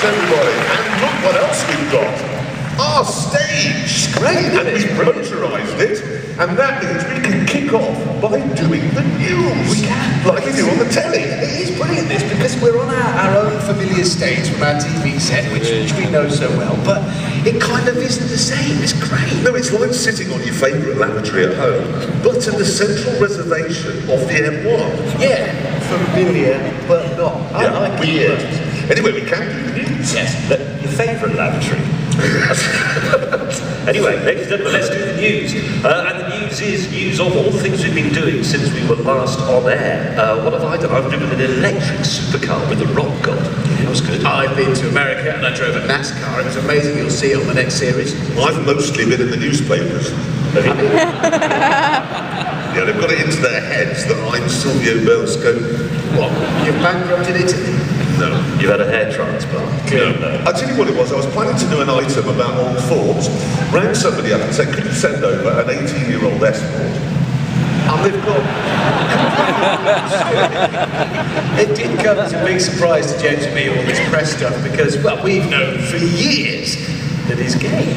everybody. And look what else we've got. Our stage. Great. And we've motorised it. And that means we can kick off by doing the news. We can. Like we do on the telly. It is brilliant, this, because we're on our own familiar stage from our TV set, which we know so well, but it kind of isn't the same. It's great. No, it's like sitting on your favourite lavatory at home, but in the central reservation of the M1. Yeah, familiar, but not. I like weird. it. Anyway, we can do the news. Yes, your favourite lavatory. Anyway, ladies and gentlemen, let's do the news. And the news is news of all the things we've been doing since we were last on air. What have I done? I've driven an electric supercar with a rock god. It was good. I've been to America and I drove a NASCAR. It was amazing. You'll see it on the next series. I've mostly been in the newspapers. Yeah, they've got it into their heads that I'm Silvio Berlusconi. What? You've bankrupted Italy? No. You've had a hair transplant. No. I'll tell you what it was. I was planning to do an item about old Fords. Rang somebody up and said, could you send over an 18-year-old Escort? And they've got... It did come as a big surprise to James and me, all this press stuff, because, well, we've known for years that he's gay.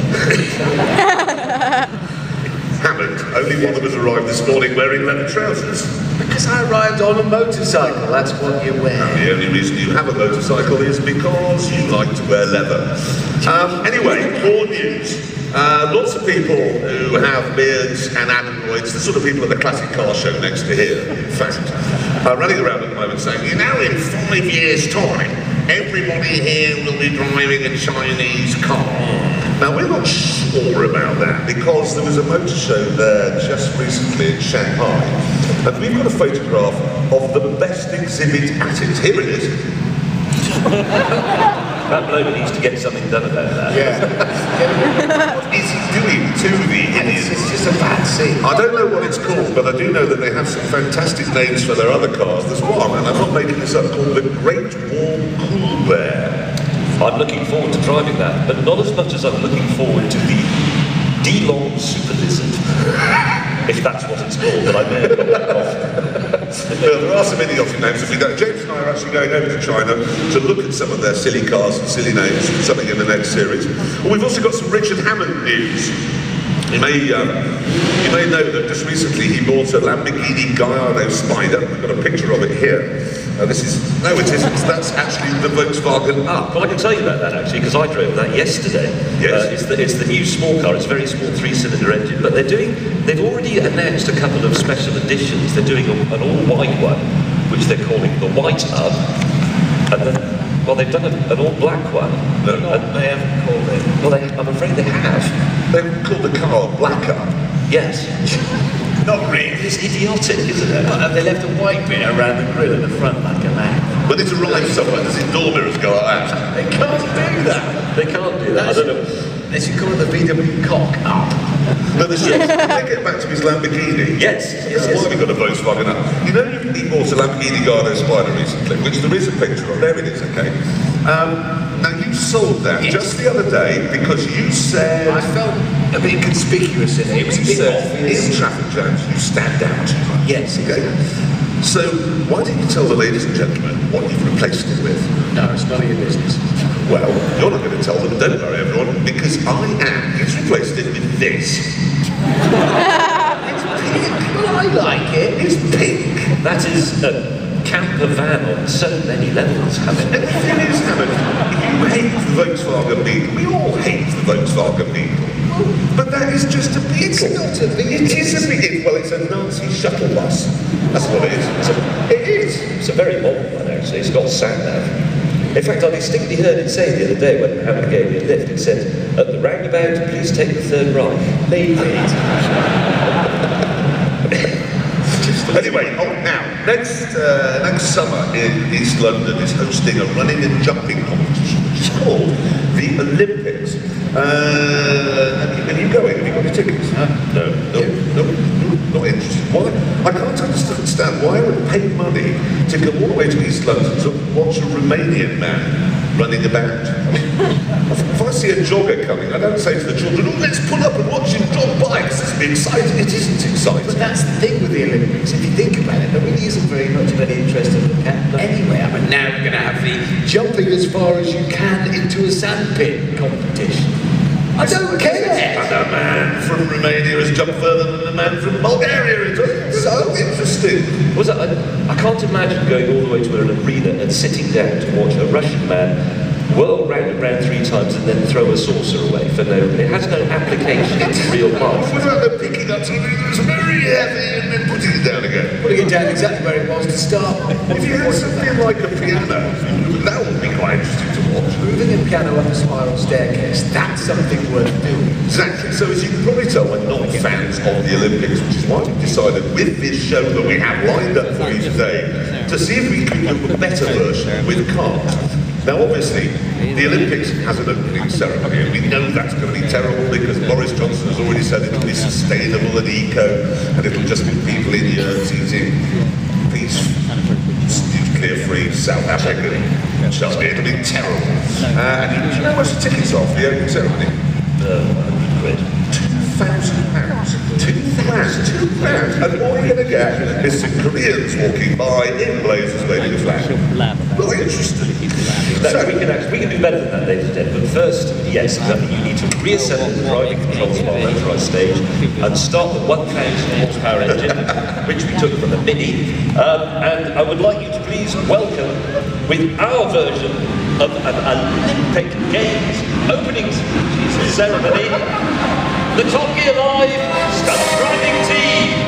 Haven't. Only one of us arrived this morning wearing leather trousers. Because I arrived on a motorcycle, that's what you wear. And the only reason you have a motorcycle is because you like to wear leather. Anyway, more news. Lots of people who have beards and adenoids, the sort of people at the classic car show next to here, in fact, are running around at the moment saying, you know, in 5 years' time, everybody here will be driving a Chinese car. Now, we're not sure about that because there was a motor show there just recently in Shanghai, and we've got a photograph of the best exhibit at it. Here it is. That bloke needs to get something done about that. Yeah. What is he doing to the idiot? It's just a bad scene. I don't know what it's called, but I do know that they have some fantastic names for their other cars. There's one, and I'm not making this up, called the Great Wall Cool Bear. I'm looking forward to driving that, but not as much as I'm looking forward to the DeLong Super Lizard. If that's what it's called, but I may have got that off. Well, there are some idiotic names. If we go, James and I are actually going over to China to look at some of their silly cars and silly names, something in the next series. Well, we've also got some Richard Hammond news. You may know that just recently he bought a Lamborghini Gallardo Spider. I've got a picture of it here. No, it isn't. That's actually the Volkswagen Up. Well, I can tell you about that actually, because I drove that yesterday. Yes. It's the new small car. It's a very small 3-cylinder engine, but they've already announced a couple of special editions. They're doing an all-white one, which they're calling the White Up, and then, well, they've done an all-black one. No, they haven't called it. Well, I'm afraid they have. They've called the car Black Up. Yes. Not really. It's idiotic, isn't it? Have they left a white bit around the grill at the front like a lamp? When it arrives somewhere, does it door mirrors go like that? They can't do that. They can't do that. I don't know. They should call it the VW Cock Up. No, can I get back to his Lamborghini? Yes. Why have we got a Volkswagen Up? You know, he bought a Lamborghini Gallardo Spider recently, which there is a picture of. There it is, okay? Now, you sold that just the other day because you said... I felt a bit inconspicuous in it. It was a bit obvious. In traffic jams, you stand out too much. Yes, okay. So, why didn't you tell the ladies and gentlemen what you've replaced it with? No, it's none of your business. Well, you're not going to tell them, don't worry everyone, because I am. He's replaced it with this. It's pink. Well, I like it. It's pink. That is a camper van on so many levels, Hammond. And the thing is, Hammond, you hate the Volkswagen Beetle. We all hate the Volkswagen Beetle. But that is just a Beetle. It's not a Beetle. It is a Beetle. Well, it's a Nazi shuttle bus. That's what it is. It is. It's a very modern one, actually. It's got sat-nav. In fact, I distinctly heard it say the other day when Hammond gave me a lift, it said, at the roundabout, please take the third right. Leave it. Anyway, now, next summer in East London is hosting a running and jumping competition, which is called the Olympics. Are you going? Have you got your tickets? No, not interested. Why? I can't understand why I would pay money to go all the way to East London to watch a Romanian man running about. If I see a jogger coming, I don't say to the children, oh, let's pull up and watch him jog by, because it's exciting. It isn't exciting. But that's the thing with the Olympics. If you think about it, there really isn't very much of any interest to look at anyway. I mean, now we're going to have the jumping as far as you can into a sandpit competition. I don't care. And a man from Romania has jumped further than a man from Bulgaria. It's so interesting. I can't imagine going all the way to an arena and sitting down to watch a Russian man whirl round and round 3 times and then throw a saucer away for no... It has no application in real life. What about them picking up something that's very heavy and then putting it down again? Putting it down exactly where it was to start with. If you had something like a piano, that would be quite interesting to watch. Moving a piano up a spiral staircase, that's something worth doing. Exactly. So as you can probably tell, we're not fans of the Olympics, which is why we've decided with this show that we have lined up for you today to see if we can do a better version with cars. Now obviously, the Olympics has an opening ceremony, and we know that's going to be terrible because Boris Johnson has already said it'll be sustainable and eco, and it'll just be people in yurts eating peace, nuclear-free South African stuff. It'll be terrible. And do you know how much the tickets are for the opening ceremony? £100. £2,000. £2,000. And all you're going to get is some Koreans walking by in blazers waving a flag. Not interesting. No, we can do better than that, ladies and gentlemen. But first, yes, exactly, you need to reassemble the driving controls of our motorised stage and start the 1,000 horsepower engine, which we took from the Mini. And I would like you to please welcome, with our version of an Olympic Games opening ceremony, the Top Gear Live stunt driving team.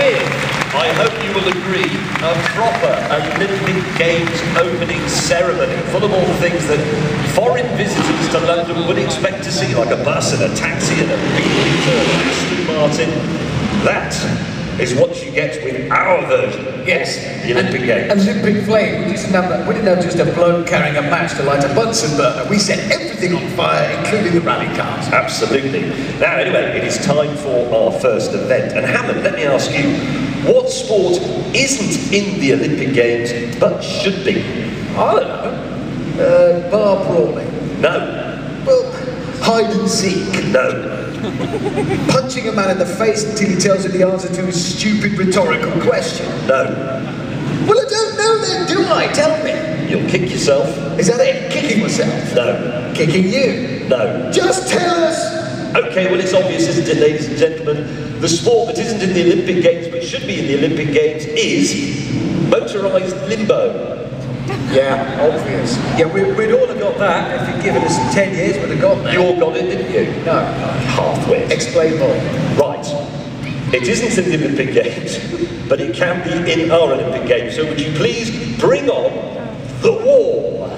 with, I hope you will agree, a proper Olympic Games opening ceremony, full of all the things that foreign visitors to London would expect to see, like a bus and a taxi and a big Aston Martin. That is what you get with our version. Yes. The Olympic Games. Olympic flame. We didn't have just a bloke carrying a match to light a Bunsen burner. We set everything on fire, including the rally cars. Absolutely. Now, anyway, it is time for our first event. And Hammond, let me ask you, what sport isn't in the Olympic Games but should be? I don't know. Bar brawling. No. Well, hide and seek. No. Punching a man in the face until he tells you the answer to his stupid rhetorical question. No. Well, I don't know then, do I? Tell me. You'll kick yourself. Is that it? Kicking myself? No. Kicking you? No. Just tell us! Okay, well, it's obvious, isn't it, ladies and gentlemen? The sport that isn't in the Olympic Games but should be in the Olympic Games is motorised limbo. Yeah, obvious. Yeah, we'd all have got that if you'd given us 10 years, we'd have got that. You all got it, didn't you? No. Halfway. Explain more. Right. It isn't in the Olympic Games, but it can be in our Olympic Games. So would you please bring on the wall?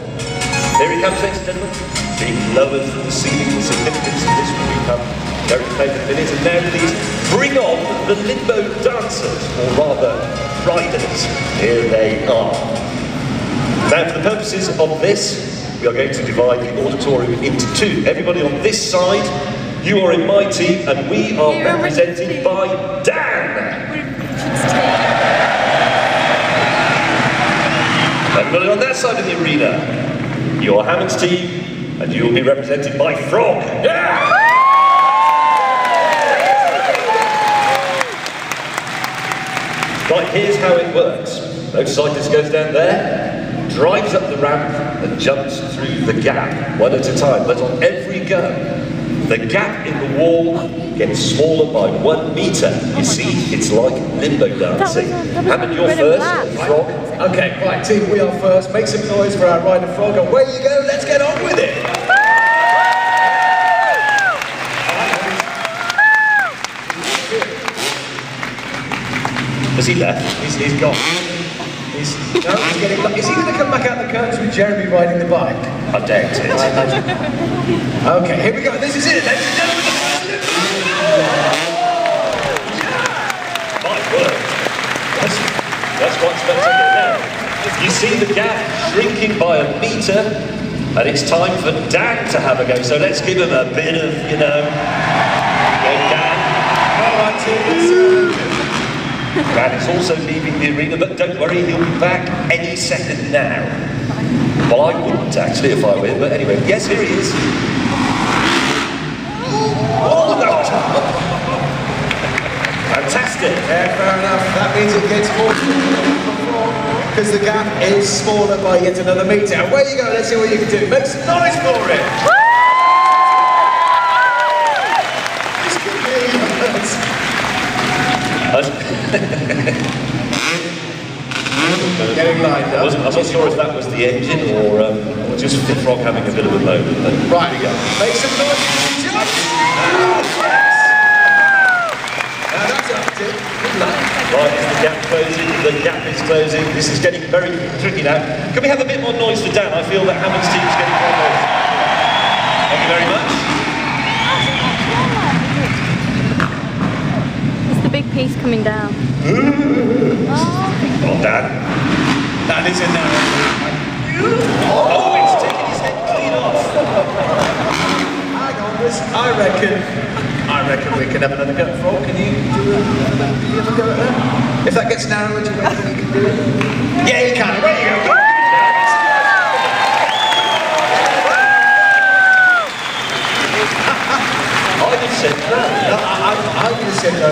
Here he comes, ladies and gentlemen. Being lowered from the ceiling, the significance of this will become very clear in a minute. And now please bring on the limbo dancers, or rather, riders. Here they are. Now, for the purposes of this, we are going to divide the auditorium into two. Everybody on this side, you are in my team, and we are represented by Dan. Everybody on that side of the arena, you are Hammond's team, and you will be represented by Frog. Yeah! Right, here's how it works. Motorcyclist goes down there, drives up the ramp and jumps through the gap, one at a time, but on every go, the gap in the wall gets smaller by 1 metre. You see, it's like limbo dancing. Hammond, you're first, Frog. Okay, right, team, we are first. Make some noise for our rider Frog, and away you go, let's get on with it. Has he left? He's gone. Is he going to come back out the curtains with Jeremy riding the bike? I doubt it. Okay, here we go. This is it, ladies and gentlemen. My word. That's quite spectacular. Now, you see the gap shrinking by 1 metre, and it's time for Dan to have a go. So let's give him a bit of, you know, Dan. All right, Dan is also leaving the arena, but don't worry, he'll be back any second now. Well, I wouldn't actually if I were him, but anyway, yes, here he is. Oh, no. Fantastic. Yeah, fair enough. That means it gets more because the gap is smaller by yet another metre. Away you go, let's see what you can do. Make some noise for it. Getting lined up. I'm not sure if that was the engine or just the Frog having a bit of a moment. But... Right, we go. Make some noise. Jump. Now that's up to. Right, is the gap closing? The gap is closing. This is getting very tricky now. Can we have a bit more noise for Dan? I feel that Hammond's team is getting more noise. Thank you very much. Big piece coming down. Oh, Dan. Dan is in there. Oh, it's taking his head clean off. Hang on, I reckon we can have another go. Frog, can you do another go at that? If that gets narrower, do you reckon you can do it? Yeah, you can. Away you go. I would have said no. I would have said no.